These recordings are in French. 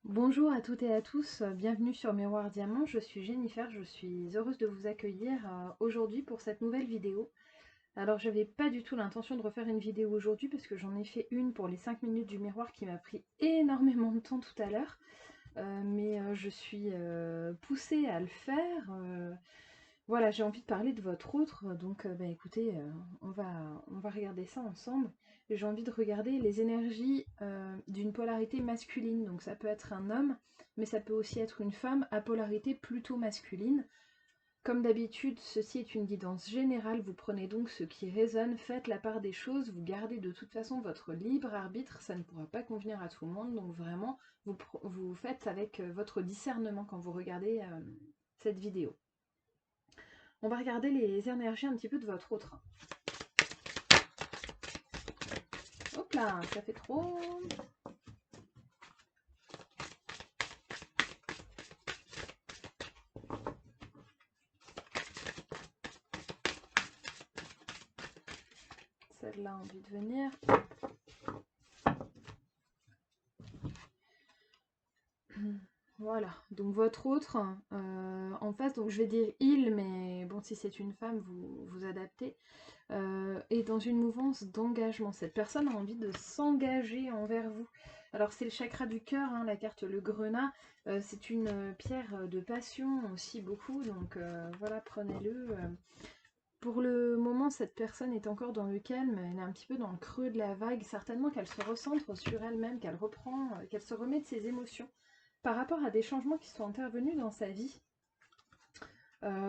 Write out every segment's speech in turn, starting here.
Bonjour à toutes et à tous, bienvenue sur Miroir Diamant, je suis Jennifer, je suis heureuse de vous accueillir aujourd'hui pour cette nouvelle vidéo. Alors j'avais pas du tout l'intention de refaire une vidéo aujourd'hui parce que j'en ai fait une pour les 5 minutes du miroir qui m'a pris énormément de temps tout à l'heure, mais je suis poussée à le faire. Voilà, j'ai envie de parler de votre autre, donc bah, écoutez, on va regarder ça ensemble. J'ai envie de regarder les énergies d'une polarité masculine, donc ça peut être un homme, mais ça peut aussi être une femme à polarité plutôt masculine. Comme d'habitude, ceci est une guidance générale, vous prenez donc ce qui résonne, faites la part des choses, vous gardez de toute façon votre libre arbitre, ça ne pourra pas convenir à tout le monde, donc vraiment, vous faites avec votre discernement quand vous regardez cette vidéo. On va regarder les énergies un petit peu de votre autre. Hop là, ça fait trop. Celle-là a envie de venir. Voilà, donc votre autre en face, donc je vais dire il, mais bon, si c'est une femme, vous adaptez, est dans une mouvance d'engagement. Cette personne a envie de s'engager envers vous. Alors c'est le chakra du cœur, hein, la carte le grenat, c'est une pierre de passion aussi beaucoup, donc voilà, prenez-le. Pour le moment, cette personne est encore dans le calme, elle est un petit peu dans le creux de la vague, certainement qu'elle se recentre sur elle-même, qu'elle reprend, qu'elle se remet de ses émotions par rapport à des changements qui sont intervenus dans sa vie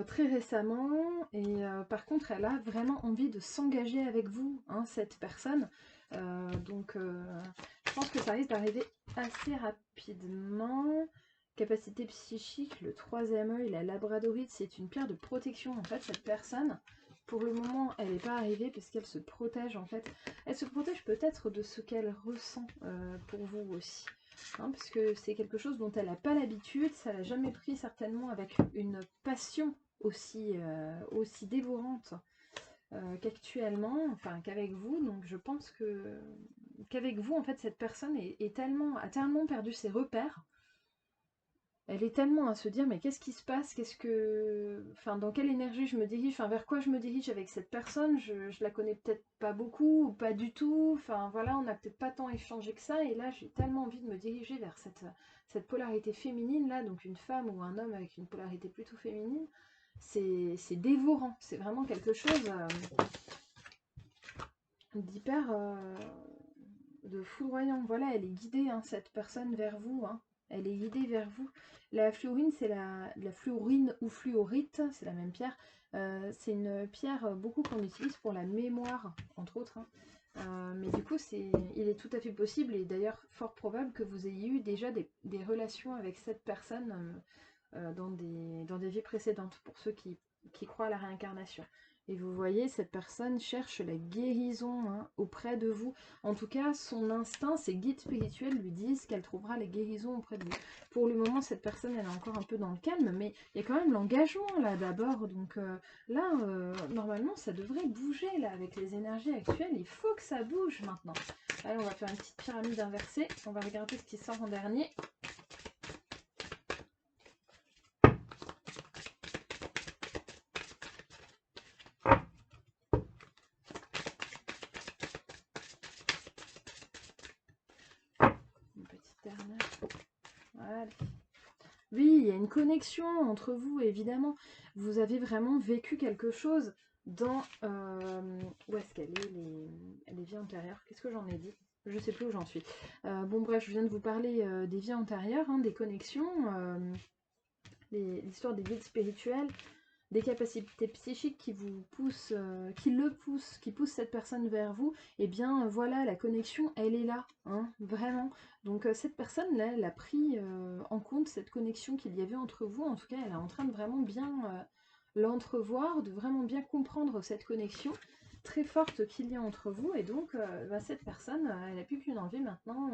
très récemment, et par contre elle a vraiment envie de s'engager avec vous, hein, cette personne. Donc je pense que ça risque d'arriver assez rapidement. Capacité psychique, le troisième œil, la labradorite, c'est une pierre de protection en fait, cette personne. Pour le moment, elle n'est pas arrivée parce qu'elle se protège en fait. Elle se protège peut-être de ce qu'elle ressent pour vous aussi. Hein, parce que c'est quelque chose dont elle n'a pas l'habitude, ça l'a jamais pris certainement avec une passion aussi dévorante qu'actuellement, enfin qu'avec vous. Donc je pense qu'avec vous, en fait, cette personne a tellement perdu ses repères. Elle est tellement à se dire mais qu'est-ce qui se passe, enfin dans quelle énergie je me dirige, enfin vers quoi je me dirige avec cette personne, je la connais peut-être pas beaucoup ou pas du tout, enfin voilà, on n'a peut-être pas tant échangé que ça, et là j'ai tellement envie de me diriger vers cette polarité féminine là, donc une femme ou un homme avec une polarité plutôt féminine, c'est dévorant, c'est vraiment quelque chose d'hyper de foudroyant. Voilà, elle est guidée, hein, cette personne vers vous, hein. Elle est guidée vers vous. La fluorine, c'est la fluorine ou fluorite, c'est la même pierre. C'est une pierre beaucoup qu'on utilise pour la mémoire, entre autres, hein. Mais du coup, il est tout à fait possible et d'ailleurs fort probable que vous ayez eu déjà des relations avec cette personne dans des vies précédentes, pour ceux qui croient à la réincarnation. Et vous voyez, cette personne cherche la guérison, hein, auprès de vous. En tout cas, son instinct, ses guides spirituels lui disent qu'elle trouvera la guérison auprès de vous. Pour le moment, cette personne, elle est encore un peu dans le calme, mais il y a quand même l'engagement là d'abord. Donc là, normalement, ça devrait bouger là avec les énergies actuelles. Il faut que ça bouge maintenant. Allez, on va faire une petite pyramide inversée. On va regarder ce qui sort en dernier. Une petite dernière. Voilà. Oui, il y a une connexion entre vous, évidemment. Vous avez vraiment vécu quelque chose dans... où est-ce qu'elle est, les vies antérieures? Qu'est-ce que j'en ai dit? Je sais plus où j'en suis. Bon, bref, je viens de vous parler des vies antérieures, hein, des connexions, l'histoire des guides spirituels, des capacités psychiques qui vous poussent, qui poussent cette personne vers vous. Et bien voilà, la connexion, elle est là, hein, vraiment. Donc cette personne-là, elle a pris en compte cette connexion qu'il y avait entre vous. En tout cas, elle est en train de vraiment bien l'entrevoir, de vraiment bien comprendre cette connexion très forte qu'il y a entre vous. Et donc, cette personne, elle n'a plus qu'une envie maintenant,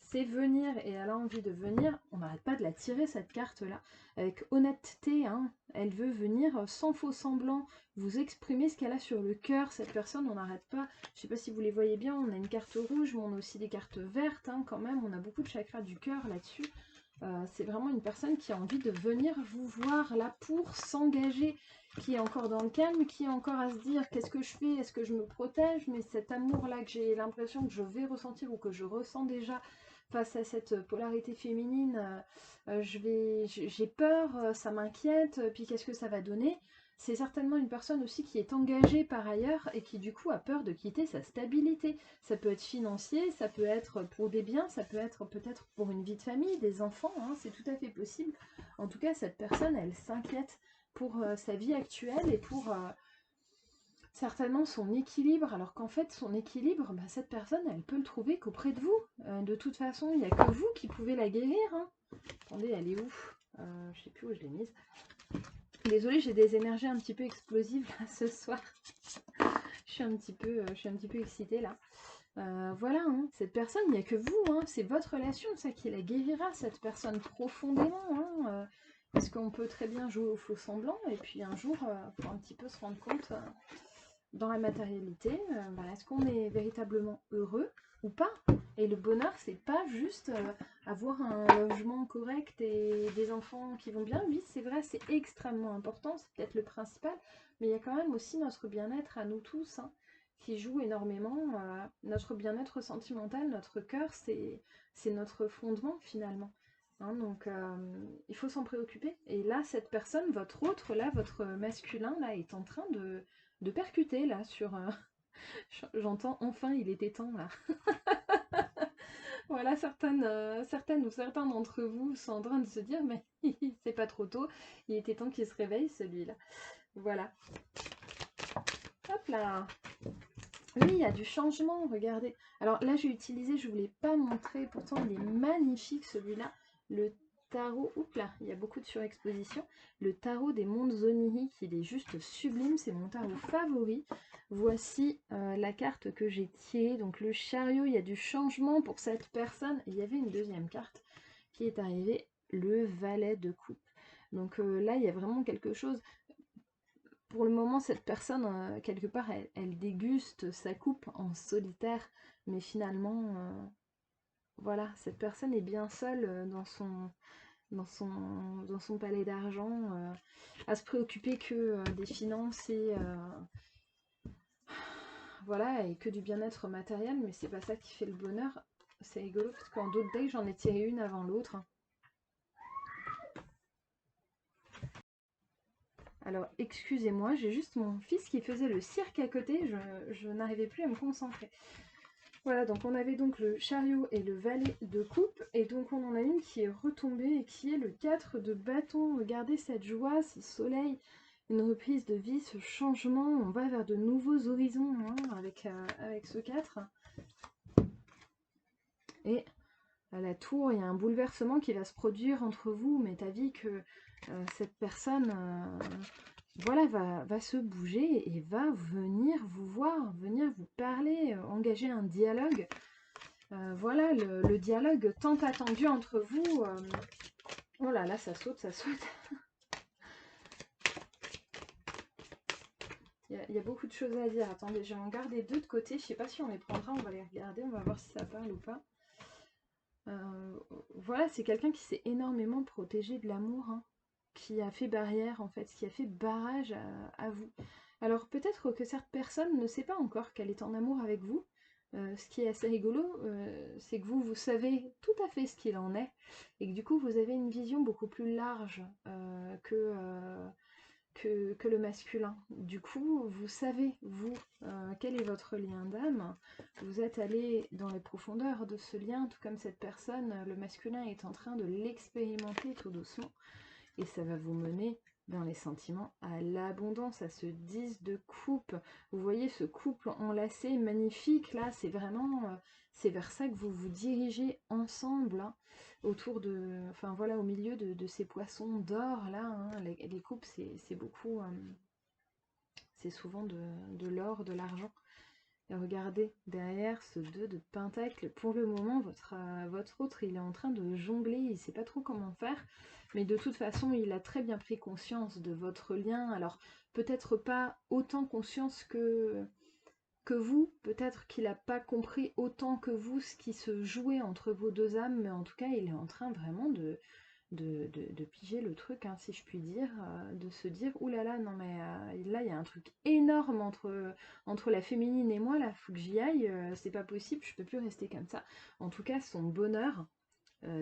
c'est venir et elle a envie de venir, on n'arrête pas de la tirer cette carte-là. Avec honnêteté, hein, elle veut venir sans faux semblant, vous exprimer ce qu'elle a sur le cœur. Cette personne, on n'arrête pas, je ne sais pas si vous les voyez bien, on a une carte rouge, mais on a aussi des cartes vertes, hein, quand même, on a beaucoup de chakras du cœur là-dessus. C'est vraiment une personne qui a envie de venir vous voir là pour s'engager, qui est encore dans le calme, qui est encore à se dire qu'est-ce que je fais, est-ce que je me protège, mais cet amour-là que j'ai l'impression que je vais ressentir ou que je ressens déjà face à cette polarité féminine, j'ai peur, ça m'inquiète, puis qu'est-ce que ça va donner? C'est certainement une personne aussi qui est engagée par ailleurs et qui du coup a peur de quitter sa stabilité. Ça peut être financier, ça peut être pour des biens, ça peut être peut-être pour une vie de famille, des enfants, hein, c'est tout à fait possible. En tout cas, cette personne, elle s'inquiète pour sa vie actuelle et pour certainement son équilibre, alors qu'en fait, son équilibre, bah, cette personne, elle peut le trouver qu'auprès de vous. De toute façon, il n'y a que vous qui pouvez la guérir. Hein. Attendez, elle est où? Je sais plus où je l'ai mise. Désolée, j'ai des énergies un petit peu explosives là, ce soir. je suis un petit peu excitée là. Voilà, hein, cette personne, il n'y a que vous, hein, c'est votre relation, ça qui la guérira, cette personne profondément. Hein, parce qu'on peut très bien jouer au faux semblant, et puis un jour, il faut un petit peu se rendre compte dans la matérialité, bah, est-ce qu'on est véritablement heureux ou pas? Et le bonheur, c'est pas juste avoir un logement correct et des enfants qui vont bien. Oui, c'est vrai, c'est extrêmement important, c'est peut-être le principal, mais il y a quand même aussi notre bien-être à nous tous, hein, qui joue énormément. Notre bien-être sentimental, notre cœur, c'est notre fondement finalement. Hein, donc il faut s'en préoccuper. Et là, cette personne, votre autre, là, votre masculin, là, est en train de percuter là sur... J'entends enfin il était temps là. Voilà, certaines ou certains d'entre vous sont en train de se dire mais c'est pas trop tôt, il était temps qu'il se réveille celui-là. Voilà. Hop là. Oui, il y a du changement, regardez. Alors là j'ai utilisé, je ne vous l'ai pas montré, pourtant il est magnifique celui-là. Le tarot, oups là, il y a beaucoup de surexposition. Le tarot des mondes oniriques, il est juste sublime, c'est mon tarot favori. Voici la carte que j'ai tirée, donc le chariot, il y a du changement pour cette personne. Et il y avait une deuxième carte qui est arrivée, le valet de coupe. Donc là, il y a vraiment quelque chose. Pour le moment, cette personne, quelque part, elle déguste sa coupe en solitaire, mais finalement, voilà, cette personne est bien seule dans son palais d'argent, à se préoccuper que des finances et voilà, et que du bien-être matériel, mais c'est pas ça qui fait le bonheur. C'est rigolo parce qu'en d'autres decks, j'en ai tiré une avant l'autre. Alors, excusez-moi, j'ai juste mon fils qui faisait le cirque à côté, je n'arrivais plus à me concentrer. Voilà, donc on avait donc le chariot et le valet de coupe, et donc on en a une qui est retombée et qui est le 4 de bâton. Regardez cette joie, ce soleil, une reprise de vie, ce changement, on va vers de nouveaux horizons hein, avec ce 4. Et à la tour, il y a un bouleversement qui va se produire entre vous, mais t'as vu que cette personne voilà, va se bouger et va venir vous voir, venir vous parler, engager un dialogue. Voilà, le dialogue tant attendu entre vous. Oh là là, ça saute, ça saute. Il y a beaucoup de choses à dire. Attendez, je vais en garder deux de côté. Je sais pas si on les prendra, on va les regarder, on va voir si ça parle ou pas. Voilà, c'est quelqu'un qui s'est énormément protégé de l'amour, hein, qui a fait barrière en fait, qui a fait barrage à vous. Alors peut-être que cette personne ne sait pas encore qu'elle est en amour avec vous. Ce qui est assez rigolo, c'est que vous savez tout à fait ce qu'il en est, et que du coup vous avez une vision beaucoup plus large que le masculin. Du coup, vous savez, vous, quel est votre lien d'âme. Vous êtes allé dans les profondeurs de ce lien, tout comme cette personne, le masculin est en train de l'expérimenter tout doucement. Et ça va vous mener dans les sentiments à l'abondance, à ce 10 de coupe. Vous voyez ce couple enlacé, magnifique, là, c'est vraiment, c'est vers ça que vous vous dirigez ensemble, hein, autour de, enfin voilà, au milieu de ces poissons d'or, là, hein, les coupes, c'est beaucoup, c'est souvent de l'or, de l'argent. Et regardez, derrière ce 2 de pentacle, pour le moment, votre autre, il est en train de jongler, il ne sait pas trop comment faire. Mais de toute façon, il a très bien pris conscience de votre lien. Alors, peut-être pas autant conscience que vous, peut-être qu'il n'a pas compris autant que vous ce qui se jouait entre vos deux âmes, mais en tout cas, il est en train vraiment de piger le truc, hein, si je puis dire, de se dire, oulala, là là, non mais là, il y a un truc énorme entre la féminine et moi, là, faut que j'y aille, c'est pas possible, je peux plus rester comme ça. En tout cas, son bonheur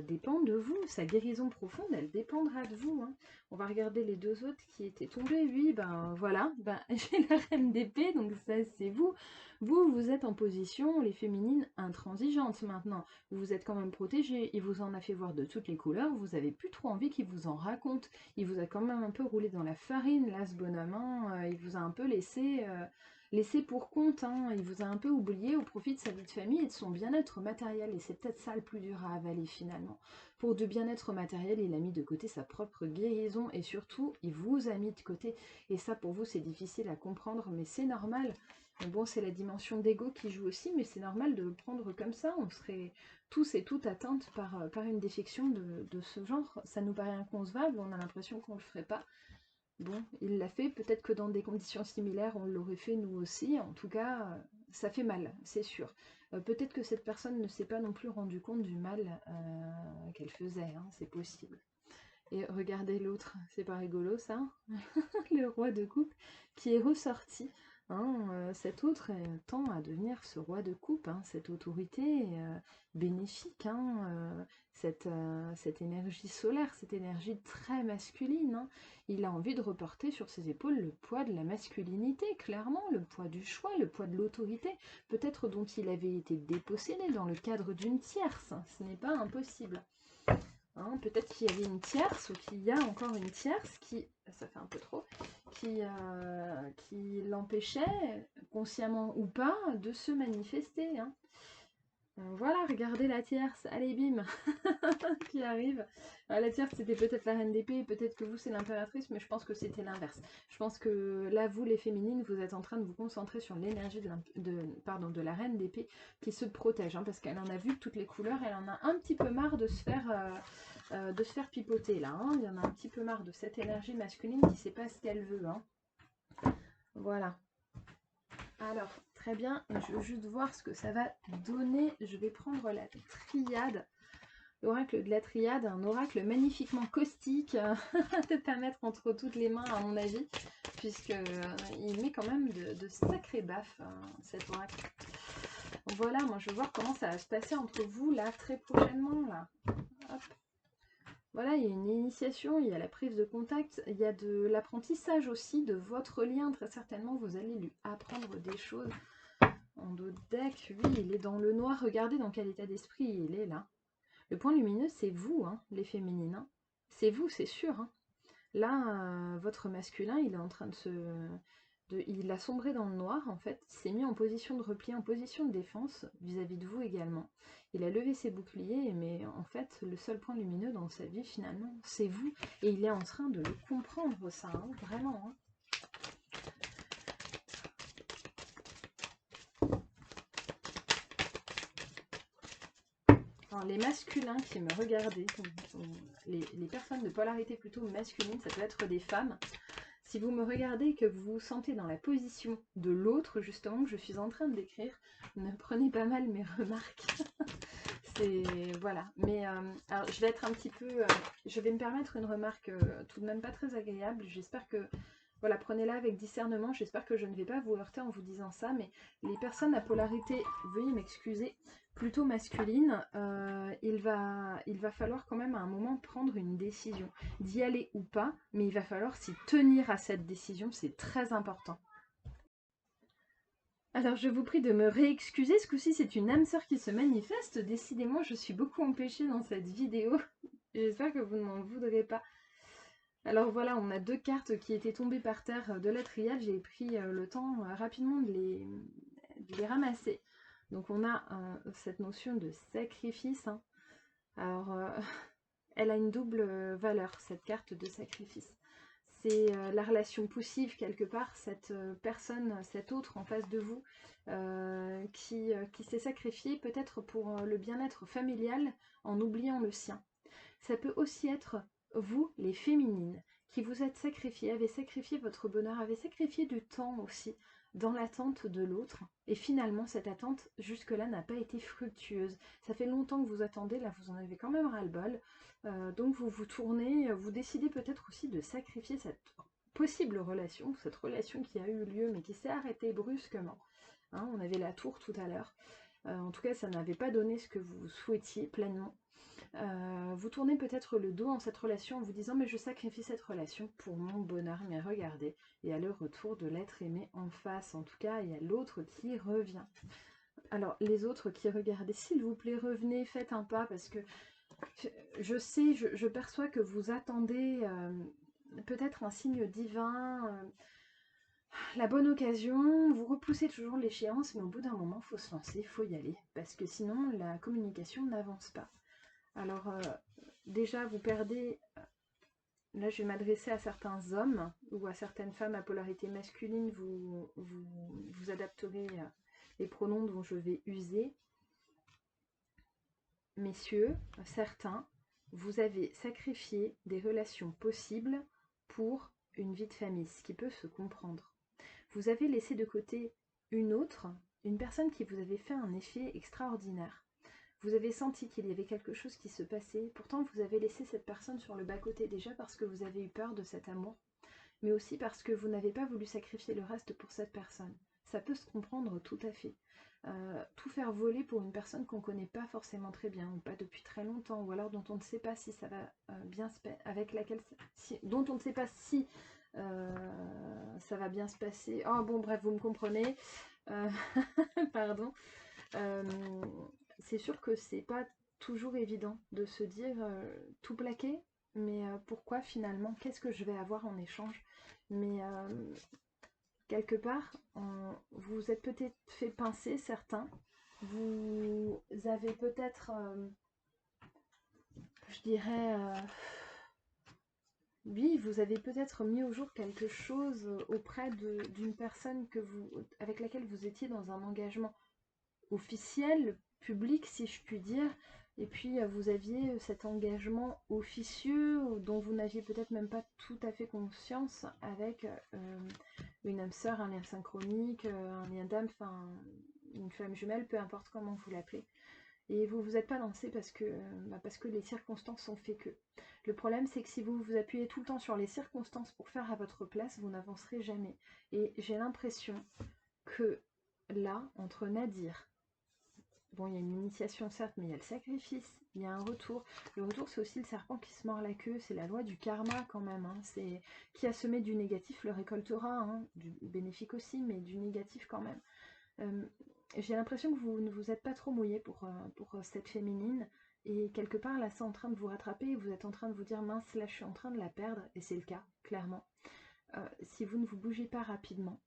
dépend de vous, sa guérison profonde, elle dépendra de vous, hein. On va regarder les deux autres qui étaient tombés. Lui, ben voilà, ben, j'ai la reine d'épée, donc ça c'est vous. Vous êtes en position, les féminines, intransigeantes maintenant. Vous êtes quand même protégés, il vous en a fait voir de toutes les couleurs, vous avez plus trop envie qu'il vous en raconte. Il vous a quand même un peu roulé dans la farine, là, ce bonhomme, hein. Il vous a un peu laissé pour compte, hein. Il vous a un peu oublié au profit de sa vie de famille et de son bien-être matériel, et c'est peut-être ça le plus dur à avaler finalement. Pour du bien-être matériel, il a mis de côté sa propre guérison, et surtout, il vous a mis de côté, et ça pour vous c'est difficile à comprendre, mais c'est normal. Bon, c'est la dimension d'ego qui joue aussi, mais c'est normal de le prendre comme ça. On serait tous et toutes atteintes par une défection de ce genre. Ça nous paraît inconcevable, on a l'impression qu'on ne le ferait pas. Bon, il l'a fait, peut-être que dans des conditions similaires, on l'aurait fait nous aussi. En tout cas, ça fait mal, c'est sûr. Peut-être que cette personne ne s'est pas non plus rendu compte du mal qu'elle faisait, hein, c'est possible. Et regardez l'autre, c'est pas rigolo ça, le roi de coupe qui est ressorti. Hein, cet autre tend à devenir ce roi de coupe, hein, cette autorité bénéfique, hein, cette énergie solaire, cette énergie très masculine. Hein. Il a envie de reporter sur ses épaules le poids de la masculinité, clairement, le poids du choix, le poids de l'autorité, peut-être dont il avait été dépossédé dans le cadre d'une tierce. Ce n'est pas impossible. Hein, peut-être qu'il y avait une tierce ou qu'il y a encore une tierce qui, ça fait un peu trop, qui l'empêchait, consciemment ou pas, de se manifester. Hein. Voilà, regardez la tierce, allez bim, qui arrive. La tierce c'était peut-être la reine d'épée, peut-être que vous c'est l'impératrice, mais je pense que c'était l'inverse. Je pense que là, vous les féminines, vous êtes en train de vous concentrer sur l'énergie de la reine d'épée qui se protège, hein, parce qu'elle en a vu de toutes les couleurs, elle en a un petit peu marre de se faire pipoter là. Hein. Il y en a un petit peu marre de cette énergie masculine qui sait pas ce qu'elle veut. Hein. Voilà. Alors, très bien, je veux juste voir ce que ça va donner. Je vais prendre la triade, l'oracle de la triade, un oracle magnifiquement caustique, peut-être à mettre entre toutes les mains à mon avis, puisque il met quand même de sacrés baffes, cet oracle. Voilà, moi je veux voir comment ça va se passer entre vous là, très prochainement là. Hop. Voilà, il y a une initiation, il y a la prise de contact, il y a de l'apprentissage aussi de votre lien. Très certainement, vous allez lui apprendre des choses. En dos de deck, oui, il est dans le noir. Regardez dans quel état d'esprit il est là. Le point lumineux, c'est vous, hein, les féminines. Hein. C'est vous, c'est sûr. Hein. Là, votre masculin, il est en train il a sombré dans le noir, en fait. Il s'est mis en position de repli, en position de défense, vis-à-vis de vous également. Il a levé ses boucliers, mais en fait, le seul point lumineux dans sa vie, finalement, c'est vous. Et il est en train de le comprendre, ça, hein, vraiment. Hein. Alors, les masculins qui me regardaient, les personnes de polarité plutôt masculine, ça peut être des femmes. Si vous me regardez et que vous vous sentez dans la position de l'autre, justement, que je suis en train de décrire, ne prenez pas mal mes remarques. C'est... Voilà. Mais alors, je vais être un petit peu... je vais me permettre une remarque tout de même pas très agréable. J'espère que... Voilà, prenez-la avec discernement. J'espère que je ne vais pas vous heurter en vous disant ça, mais les personnes à polarité, veuillez m'excuser, plutôt masculine, il va falloir quand même à un moment prendre une décision, d'y aller ou pas, mais il va falloir s'y tenir à cette décision, c'est très important. Alors je vous prie de me réexcuser, ce coup-ci c'est une âme sœur qui se manifeste, décidément je suis beaucoup empêchée dans cette vidéo, j'espère que vous ne m'en voudrez pas. Alors voilà, on a deux cartes qui étaient tombées par terre de la triade, j'ai pris le temps rapidement de les ramasser. Donc on a cette notion de sacrifice. Hein. Alors, elle a une double valeur, cette carte de sacrifice. c'est la relation poussive quelque part, cette personne, cet autre en face de vous qui s'est sacrifié peut-être pour le bien-être familial en oubliant le sien. Ça peut aussi être vous, les féminines, qui vous êtes sacrifiées, avez sacrifié votre bonheur, avez sacrifié du temps aussi dans l'attente de l'autre. Et finalement, cette attente, jusque-là, n'a pas été fructueuse. Ça fait longtemps que vous attendez, là, vous en avez quand même ras-le-bol. Donc vous vous tournez, vous décidez peut-être aussi de sacrifier cette possible relation, cette relation qui a eu lieu, mais qui s'est arrêtée brusquement. Hein, on avait la tour tout à l'heure. En tout cas, ça n'avait pas donné ce que vous souhaitiez pleinement. Vous tournez peut-être le dos en cette relation en vous disant mais je sacrifie cette relation pour mon bonheur, mais regardez, il y a le retour de l'être aimé en face, en tout cas il y a l'autre qui revient. Alors les autres qui regardez, s'il vous plaît revenez, faites un pas parce que je sais, je perçois que vous attendez peut-être un signe divin, la bonne occasion, vous repoussez toujours l'échéance, mais au bout d'un moment il faut se lancer, il faut y aller, parce que sinon la communication n'avance pas. Alors, déjà, vous perdez... Là, je vais m'adresser à certains hommes ou à certaines femmes à polarité masculine. Vous adapterez les pronoms dont je vais user. Messieurs, certains, vous avez sacrifié des relations possibles pour une vie de famille, ce qui peut se comprendre. Vous avez laissé de côté une personne qui vous avait fait un effet extraordinaire. Vous avez senti qu'il y avait quelque chose qui se passait, pourtant vous avez laissé cette personne sur le bas-côté déjà parce que vous avez eu peur de cet amour, mais aussi parce que vous n'avez pas voulu sacrifier le reste pour cette personne. Ça peut se comprendre tout à fait. Tout faire voler pour une personne qu'on ne connaît pas forcément très bien, ou pas depuis très longtemps, ou alors dont on ne sait pas si ça va bien se passer, avec laquelle, dont on ne sait pas si ça va bien se passer. Oh bon bref, vous me comprenez. Pardon. C'est sûr que c'est pas toujours évident de se dire tout plaquer, mais pourquoi finalement, qu'est-ce que je vais avoir en échange? Mais quelque part, vous êtes peut-être fait pincer certains, vous avez peut-être, je dirais, oui, vous avez peut-être mis au jour quelque chose auprès d'une personne avec laquelle vous étiez dans un engagement officiel, public si je puis dire, et puis vous aviez cet engagement officieux dont vous n'aviez peut-être même pas tout à fait conscience avec une âme sœur, un lien synchronique, un lien d'âme, enfin une flamme jumelle, peu importe comment vous l'appelez. Et vous vous êtes pas lancé parce que les circonstances ont fait que. Le problème c'est que si vous vous appuyez tout le temps sur les circonstances pour faire à votre place, vous n'avancerez jamais. Et j'ai l'impression que là, entre Nadir, bon, il y a une initiation certes, mais il y a le sacrifice, il y a un retour. Le retour, c'est aussi le serpent qui se mord la queue, c'est la loi du karma quand même. Hein. C'est qui a semé du négatif le récoltera, hein. Du bénéfique aussi, mais du négatif quand même. J'ai l'impression que vous ne vous êtes pas trop mouillé pour cette féminine, et quelque part là, c'est en train de vous rattraper, et vous êtes en train de vous dire mince, là je suis en train de la perdre, et c'est le cas, clairement. Si vous ne vous bougez pas rapidement,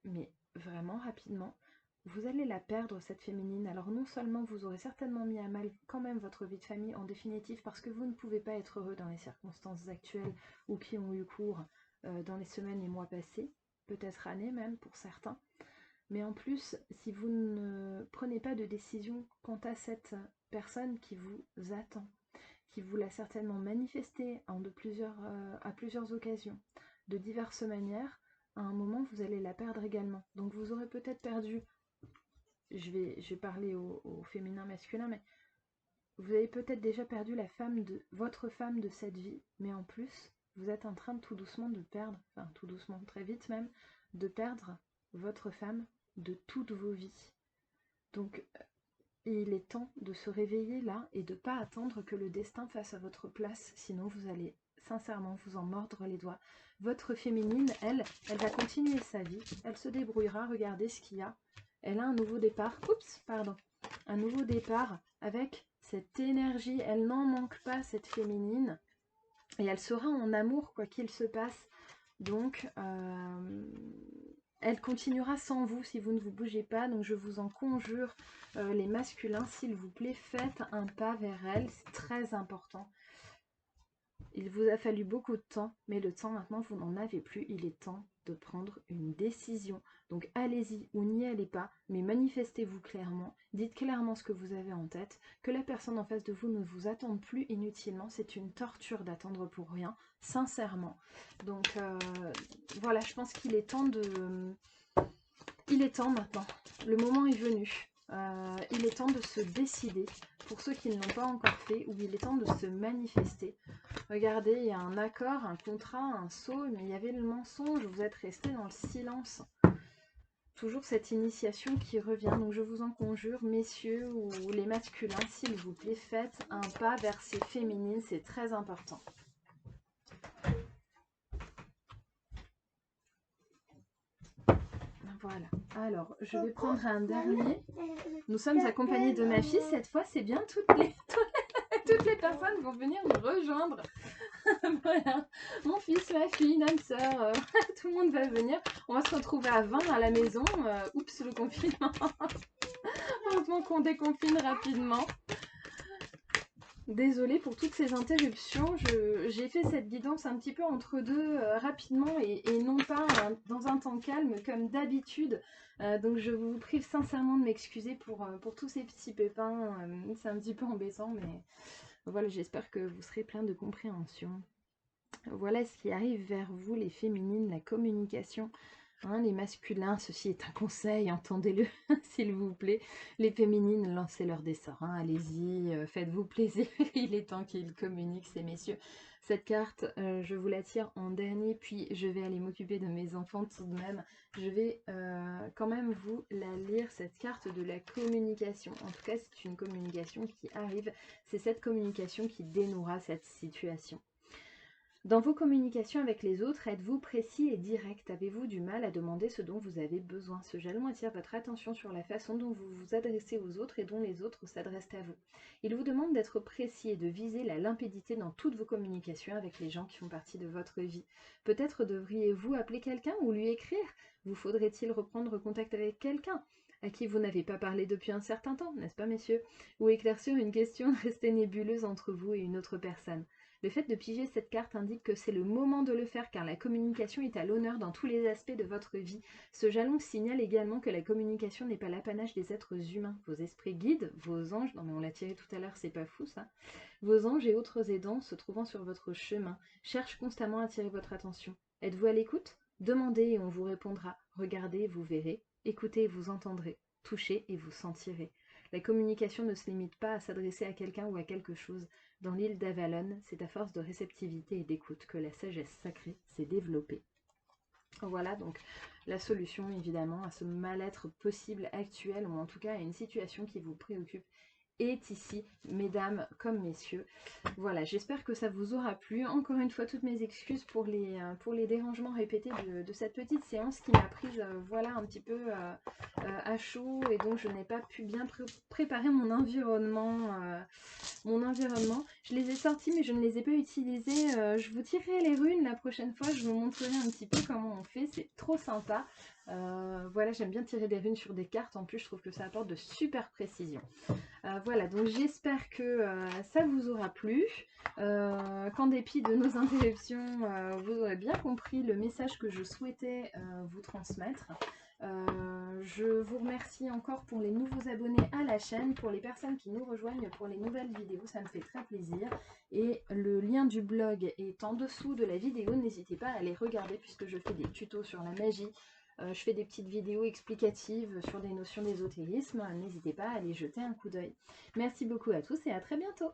mais vraiment rapidement, vous allez la perdre, cette féminine. Alors non seulement vous aurez certainement mis à mal quand même votre vie de famille, en définitive, parce que vous ne pouvez pas être heureux dans les circonstances actuelles ou qui ont eu cours dans les semaines et mois passés, peut-être années même pour certains. Mais en plus, si vous ne prenez pas de décision quant à cette personne qui vous attend, qui vous l'a certainement manifesté à plusieurs occasions, de diverses manières, à un moment vous allez la perdre également. Donc vous aurez peut-être perdu, je vais parler au féminin masculin, mais vous avez peut-être déjà perdu votre femme de cette vie, mais en plus vous êtes en train de tout doucement de perdre, enfin tout doucement, très vite même, de perdre votre femme de toutes vos vies. Donc il est temps de se réveiller là et de ne pas attendre que le destin fasse à votre place, sinon vous allez sincèrement vous en mordre les doigts. Votre féminine, elle va continuer sa vie, elle se débrouillera, regardez ce qu'il y a. Elle a un nouveau départ, un nouveau départ avec cette énergie, elle n'en manque pas cette féminine, et elle sera en amour quoi qu'il se passe. Donc, elle continuera sans vous si vous ne vous bougez pas. Donc, je vous en conjure, les masculins, s'il vous plaît, faites un pas vers elle. C'est très important. Il vous a fallu beaucoup de temps, mais le temps maintenant, vous n'en avez plus. Il est temps de prendre une décision. Donc allez-y ou n'y allez pas, mais manifestez-vous clairement. Dites clairement ce que vous avez en tête, que la personne en face de vous ne vous attende plus inutilement. C'est une torture d'attendre pour rien, sincèrement. Donc voilà, je pense qu'il est temps de... Il est temps maintenant. Le moment est venu. Il est temps de se décider. Pour ceux qui ne l'ont pas encore fait, ou il est temps de se manifester. Regardez, il y a un accord, un contrat, un sceau, mais il y avait le mensonge, vous êtes resté dans le silence. Toujours cette initiation qui revient, donc je vous en conjure, messieurs ou les masculins, s'il vous plaît, faites un pas vers ces féminines, c'est très important. Voilà, alors je vais prendre un dernier. Nous sommes accompagnés de ma fille, cette fois c'est bien toutes les personnes vont venir nous rejoindre. Voilà, mon fils, ma fille, notre soeur, tout le monde va venir. On va se retrouver à 20 à la maison. Oups, le confinement. Heureusement qu'on déconfine rapidement. Désolée pour toutes ces interruptions. J'ai fait cette guidance un petit peu entre deux rapidement et non pas dans un temps calme comme d'habitude. Donc je vous prie sincèrement de m'excuser pour tous ces petits pépins. C'est un petit peu embêtant, mais voilà, j'espère que vous serez plein de compréhension. Voilà ce qui arrive vers vous, les féminines, la communication. Hein, les masculins, ceci est un conseil, entendez-le, s'il vous plaît. Les féminines, lancez leur des sorts. Hein, allez-y, faites-vous plaisir. Il est temps qu'ils communiquent, ces messieurs. Cette carte, je vous la tire en dernier, puis je vais aller m'occuper de mes enfants tout de même. Je vais quand même vous la lire, cette carte de la communication. En tout cas, c'est une communication qui arrive. C'est cette communication qui dénouera cette situation. Dans vos communications avec les autres, êtes-vous précis et direct? Avez-vous du mal à demander ce dont vous avez besoin? Ce jalon attire votre attention sur la façon dont vous vous adressez aux autres et dont les autres s'adressent à vous. Il vous demande d'être précis et de viser la limpidité dans toutes vos communications avec les gens qui font partie de votre vie. Peut-être devriez-vous appeler quelqu'un ou lui écrire? Vous faudrait-il reprendre contact avec quelqu'un à qui vous n'avez pas parlé depuis un certain temps, n'est-ce pas messieurs? Ou éclaircir une question restée nébuleuse entre vous et une autre personne? Le fait de piger cette carte indique que c'est le moment de le faire car la communication est à l'honneur dans tous les aspects de votre vie. Ce jalon signale également que la communication n'est pas l'apanage des êtres humains. Vos esprits guides, vos anges, non mais on l'a tiré tout à l'heure, c'est pas fou ça. Vos anges et autres aidants se trouvant sur votre chemin cherchent constamment à attirer votre attention. Êtes-vous à l'écoute? Demandez et on vous répondra. Regardez et vous verrez. Écoutez et vous entendrez. Touchez et vous sentirez. La communication ne se limite pas à s'adresser à quelqu'un ou à quelque chose. Dans l'île d'Avalon, c'est à force de réceptivité et d'écoute que la sagesse sacrée s'est développée. Voilà donc la solution évidemment à ce mal-être possible actuel, ou en tout cas à une situation qui vous préoccupe, est ici, mesdames comme messieurs. Voilà, j'espère que ça vous aura plu. Encore une fois, toutes mes excuses pour les dérangements répétés de cette petite séance qui m'a prise voilà, un petit peu à chaud, et donc je n'ai pas pu bien préparer mon environnement. Je les ai sortis mais je ne les ai pas utilisés. Je vous tirerai les runes la prochaine fois, je vous montrerai un petit peu comment on fait, c'est trop sympa. Voilà, j'aime bien tirer des runes sur des cartes, en plus je trouve que ça apporte de super précision. Voilà, donc j'espère que ça vous aura plu, qu'en dépit de nos interruptions, vous aurez bien compris le message que je souhaitais vous transmettre. Je vous remercie encore pour les nouveaux abonnés à la chaîne, pour les personnes qui nous rejoignent pour les nouvelles vidéos, ça me fait très plaisir. Et le lien du blog est en dessous de la vidéo, n'hésitez pas à aller regarder puisque je fais des tutos sur la magie. Je fais des petites vidéos explicatives sur des notions d'ésotérisme. N'hésitez pas à aller jeter un coup d'œil. Merci beaucoup à tous et à très bientôt.